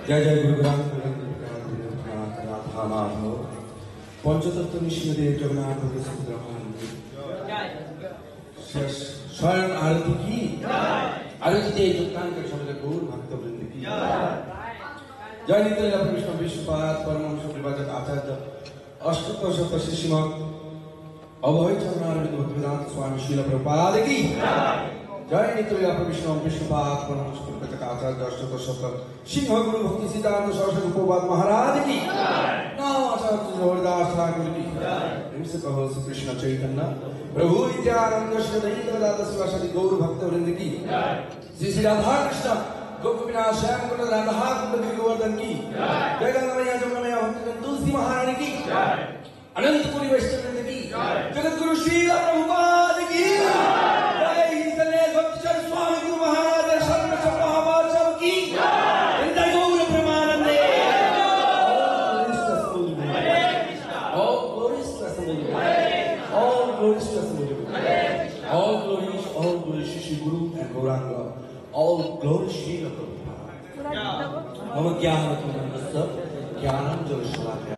जय जय गुरुग्राम राधा माधव पंचतत्व निष्ठदेव जगन्नाथ स्वयं आरती की आरती योगदान कर समझ गौर भक्त वृंद की जय नित्य विष्णु विश्वपाद परमहंस विभाजक आचार्य अष्टोत्तर शत श्रीमद अभय चरणारविंद भक्तिवेदांत स्वामी श्रील प्रभुपाद की जय नित्य विष्णु विश्वपाद परमहंस विभाजक आचार्य अष्टोत्तर शत सिंह गुरु भक्ति सिद्धांत सरस्वती प्रभुपाद महाराज की नाम आचार्य हरिदास ठाकुर की से कहो श्री कृष्ण चैतन्य प्रभु नित्यानंद श्री अद्वैत गदाधर शिवासादि गौर भक्त वृंद की श्री श्री राधा कृष्ण गोपीनाथ श्याम कुंड राधा कुंड गिरिवर्धन की जय गंगा मैया जमुना मैया भक्ति तुलसी महारानी की अनंत पुरी वैष्णव वृंद की जगत गुरु श्री प्रभुपाद की जय हिंदले भक्तचर स्वामी गुरु महाराज शरण महाभारत की जय गौर प्रेमानंदे all glories to all glories Shri Guru and Gauranga. All glories Shri Prabhupada. Mama Jnana Jnanam Jal Shalakaya.